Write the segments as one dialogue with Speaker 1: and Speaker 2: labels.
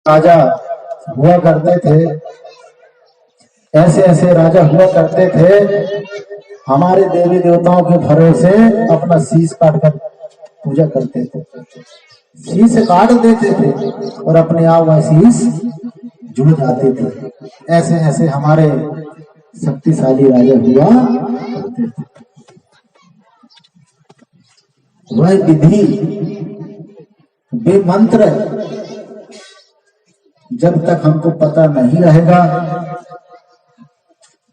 Speaker 1: राजा हुआ करते थे, ऐसे ऐसे राजा हुआ करते थे, हमारे देवी देवताओं के भरोसे अपना शीश काट कर पूजा करते थे। शीश काट देते थे और अपने आप वह शीश जुड़ जाते थे। ऐसे ऐसे हमारे शक्तिशाली राजा हुआ करते थे। वह विधि वे मंत्र जब तक हमको पता नहीं रहेगा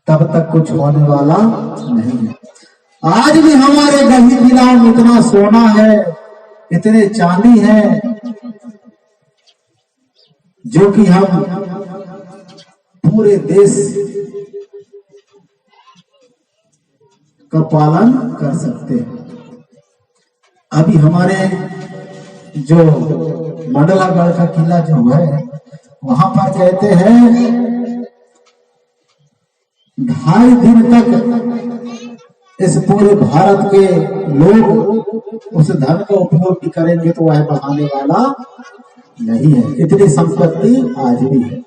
Speaker 1: तब तक कुछ होने वाला नहीं है। आज भी हमारे गली जिलाओं में इतना सोना है, इतने चांदी है, जो कि हम पूरे देश का पालन कर सकते हैं। अभी हमारे जो मंडलागढ़ का किला जो है, वहां पर कहते हैं 2.5 दिन तक इस पूरे भारत के लोग उस धन का उपयोग भी करेंगे तो वह बहाने वाला नहीं है। इतनी संपत्ति आज भी है,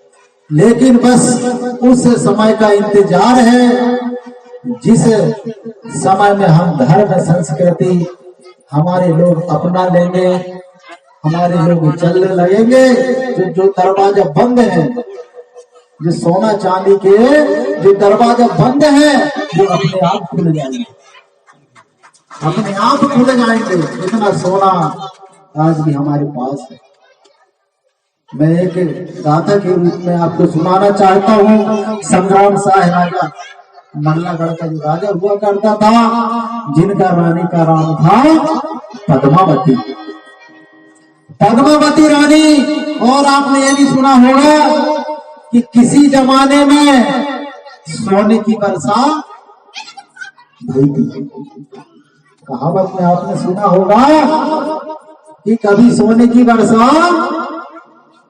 Speaker 1: लेकिन बस उस समय का इंतजार है जिस समय में हम धर्म संस्कृति हमारे लोग अपना लेंगे, हमारे लोग चलने लगेंगे। जो दरवाजा बंद है, जो सोना चांदी के जो दरवाजा बंद है, वो अपने आप खुल जाएंगे, अपने आप खुल जाएंगे। इतना सोना आज भी हमारे पास है। मैं एक गाथा के रूप में आपको सुनाना चाहता हूँ। संग्राम शाह राजा मंडलागढ़ का जो राजा हुआ करता था, जिनका रानी का नाम था पद्मावती। पद्मावती रानी। और आपने ये भी सुना होगा कि किसी जमाने में सोने की वर्षा हुई थी। कहावत में आपने सुना होगा कि कभी सोने की वर्षा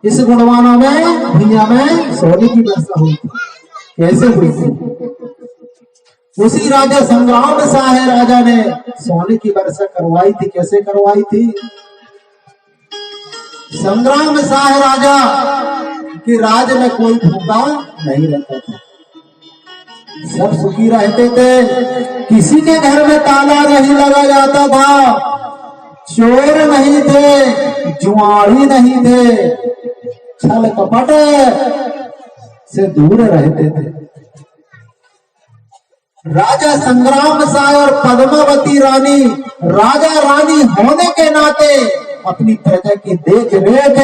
Speaker 1: इस गुणवाना में दुनिया में सोने की वर्षा हुई थी। कैसे हुई थी? उसी राजा संग्राम शाह राजा ने सोने की वर्षा करवाई थी। कैसे करवाई थी? संग्राम शाह राजा के राज में कोई भूखा नहीं रहता था, सब सुखी रहते थे। किसी के घर में ताला नहीं लगा जाता था, चोर नहीं थे, जुआरी नहीं थे, छल कपट से दूर रहते थे। राजा संग्राम शाह और पद्मावती रानी राजा रानी होने के नाते अपनी प्रजा की देख रेख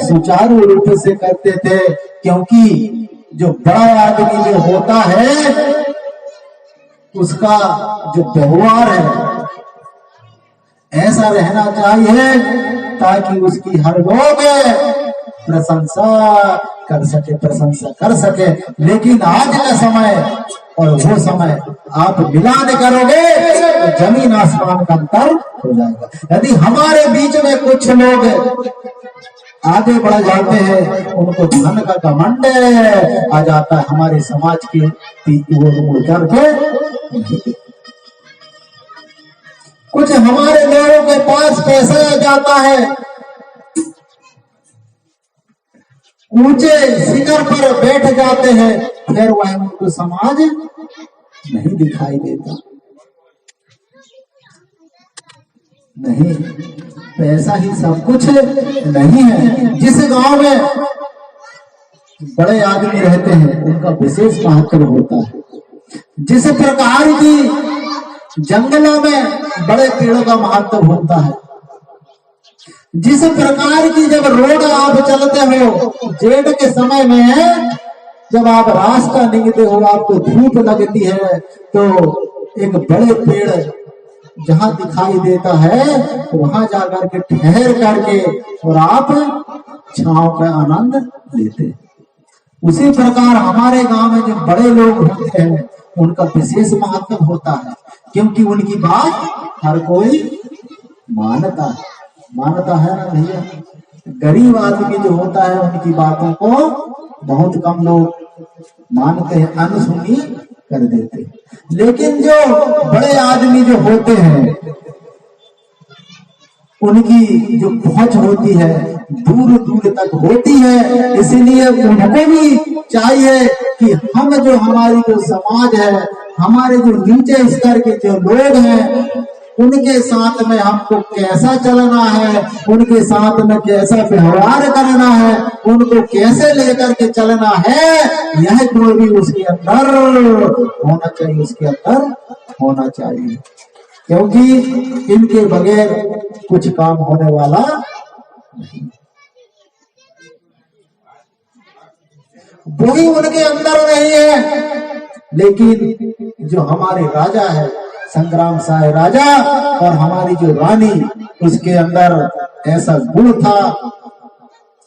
Speaker 1: सुचारू रूप से करते थे, क्योंकि जो बड़ा आदमी जो होता है उसका जो व्यवहार है ऐसा रहना चाहिए ताकि उसकी हर लोग प्रशंसा कर सके। लेकिन आज का समय और वो समय आप मिलान करोगे तो जमीन आसमान का अंतर हो जाएगा। यदि हमारे बीच में कुछ लोग आगे बढ़ जाते हैं, उनको धन का घमंड आ जाता है, हमारे समाज की वो करके कुछ हमारे लोगों के पास पैसा आ जाता है, ऊंचे शिखर पर बैठ जाते हैं, फिर वह उनको समाज नहीं दिखाई देता। नहीं, पैसा ही सब कुछ नहीं है। जिस गांव में बड़े आदमी रहते हैं उनका विशेष महत्व होता है। जिस प्रकार की जंगलों में बड़े पेड़ों का महत्व होता है, जिस प्रकार की जब रोड आप चलते हो जेठ के समय में, जब आप रास्ता निकलते हो आपको धूप लगती है, तो एक बड़े पेड़ जहां दिखाई देता है वहां जाकर के ठहर करके और आप छांव का आनंद लेते हैं। उसी प्रकार हमारे गांव में जो बड़े लोग होते हैं उनका विशेष महत्व होता है, क्योंकि उनकी बात हर कोई मानता है ना भैया। गरीब आदमी जो होता है उनकी बातों को बहुत कम लोग मानते हैं, अनसुनी कर देते हैं। लेकिन जो बड़े आदमी जो होते हैं उनकी जो पहुंच होती है दूर दूर तक होती है। इसीलिए उनको भी चाहिए कि हम जो हमारी जो समाज है, हमारे जो नीचे स्तर के जो लोग हैं, उनके साथ में हमको कैसा चलना है, उनके साथ में कैसा व्यवहार करना है, उनको कैसे लेकर के चलना है, यह कोई भी उसके अंदर होना चाहिए, उसके अंदर होना चाहिए। क्योंकि इनके बगैर कुछ काम होने वाला नहीं। वही उनके अंदर नहीं है। लेकिन जो हमारे राजा है, संग्राम साय राजा, और हमारी जो रानी, उसके अंदर ऐसा गुण था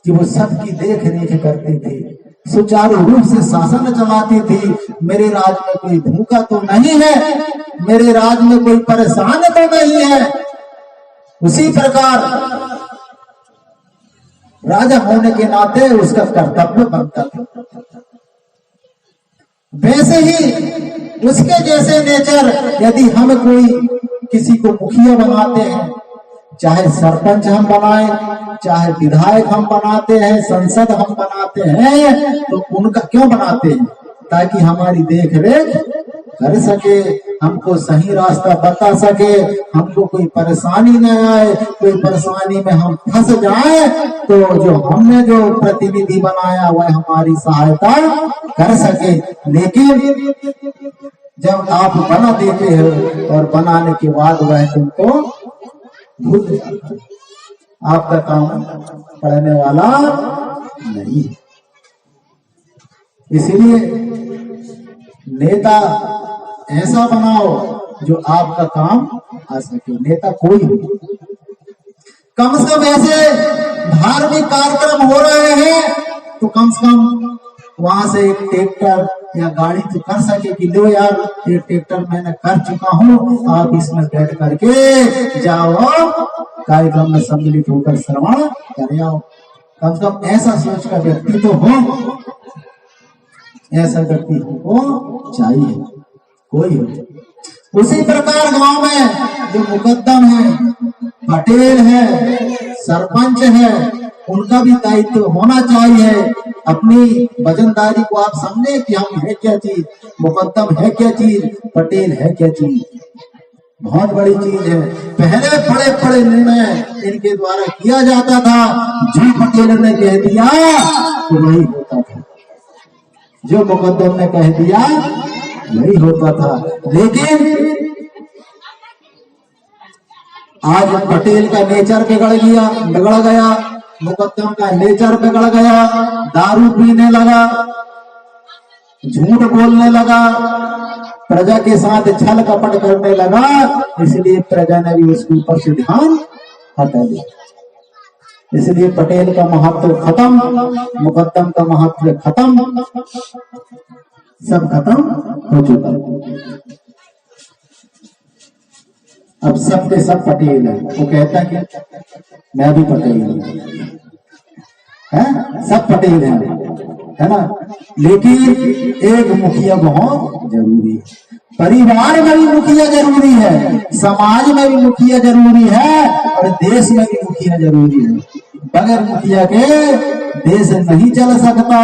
Speaker 1: कि वो सबकी देख रेख करती थी, सुचारू रूप से शासन चलाती थी। मेरे राज में कोई भूखा तो नहीं है, मेरे राज में कोई परेशान तो नहीं है। उसी प्रकार राजा होने के नाते उसका कर्तव्य बनता था। वैसे ही उसके जैसे नेचर, यदि हम कोई किसी को मुखिया बनाते हैं, चाहे सरपंच हम बनाए, चाहे विधायक हम बनाते हैं, संसद हम बनाते हैं, तो उनका क्यों बनाते हैं? ताकि हमारी देख रेख कर सके, हमको सही रास्ता बता सके, हमको कोई परेशानी न आए, कोई परेशानी में हम फंस जाए तो जो हमने जो प्रतिनिधि बनाया वह हमारी सहायता कर सके। लेकिन जब आप बना देते हो और बनाने के बाद वह तुमको भूल जाता है, आपका काम पढ़ने वाला नहीं। इसलिए नेता ऐसा बनाओ जो आपका काम आ सके। नेता कोई हो, कम से कम ऐसे धार्मिक कार्यक्रम हो रहे हैं तो कम से कम वहां से एक ट्रैक्टर या गाड़ी तो कर सके कि लो यार, ये ट्रैक्टर मैंने कर चुका हूँ, आप इसमें बैठ करके जाओ, कार्यक्रम में सम्मिलित होकर श्रवण कर आओ। कम से कम ऐसा सोच का व्यक्ति तो हो, ऐसा व्यक्ति हो चाहिए, कोई हो। उसी प्रकार गांव में जो मुकद्दम है, पटेल है, सरपंच है, उनका भी दायित्व होना चाहिए। अपनी वजनदारी को आप समझे कि हम है क्या चीज, मुकद्दम है क्या चीज, पटेल है क्या चीज, बहुत बड़ी चीज है। पहले बड़े बड़े निर्णय इनके द्वारा किया जाता था, जो पटेल ने कह दिया तो वही होता था, जो मुकद्दम ने कह दिया वही होता था। लेकिन आज पटेल का नेचर बिगड़ गया, मुकद्दम का नेचर बिगड़ गया, दारू पीने लगा, झूठ बोलने लगा, प्रजा के साथ छल कपट करने लगा। इसलिए प्रजा ने भी उसके ऊपर से ध्यान हटा दिया। इसलिए पटेल का महत्व खत्म, मुकद्दम का महत्व खत्म, सब खत्म हो चुका। अब सब के सब पटेल है। वो कहता है कि मैं भी पटेल हूं, सब पटेल है ना। लेकिन एक मुखिया बहुत जरूरी है। परिवार में भी मुखिया जरूरी है, समाज में भी मुखिया जरूरी है, और देश में भी मुखिया जरूरी है। बगैर मुखिया के देश नहीं चल सकता,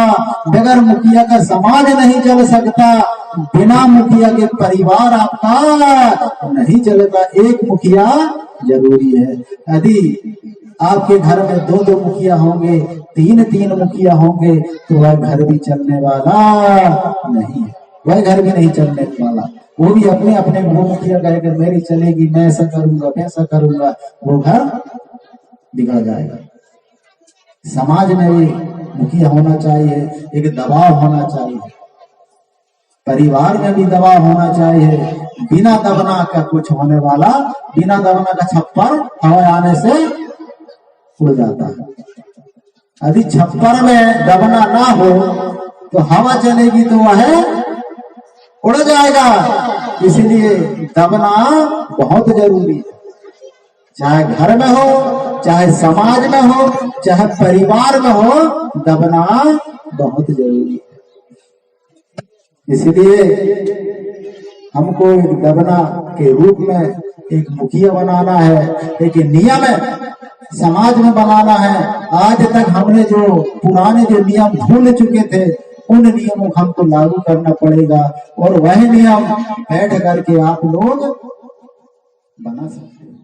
Speaker 1: बगैर मुखिया का समाज नहीं चल सकता, बिना मुखिया के परिवार आपका नहीं चलेगा। एक मुखिया जरूरी है। यदि आपके घर में दो दो मुखिया होंगे, तीन तीन मुखिया होंगे, तो वह घर भी चलने वाला नहीं है, वह घर भी नहीं चलने वाला। वो भी अपने अपने वो मुखिया कहेगा मेरी चलेगी, मैं ऐसा करूंगा, मैं ऐसा करूंगा, वो घर बिगड़ जाएगा। समाज में भी मुखिया होना चाहिए, एक दबाव होना चाहिए, परिवार में भी दबाव होना चाहिए। बिना दबना का कुछ होने वाला, बिना दबना का छप्पर हवा आने से उड़ जाता है। यदि छप्पर में दबना ना हो तो हवा चलेगी तो वह उड़ जाएगा। इसलिए दबना बहुत जरूरी है, चाहे घर में हो, चाहे समाज में हो, चाहे परिवार में हो, दबना बहुत जरूरी है। इसलिए हमको एक दबना के रूप में एक मुखिया बनाना है, एक नियम है समाज में बनाना है। आज तक हमने जो पुराने जो नियम भूल चुके थे उन नियमों को हमको लागू करना पड़ेगा और वह नियम बैठ करके आप लोग बना सकते हैं।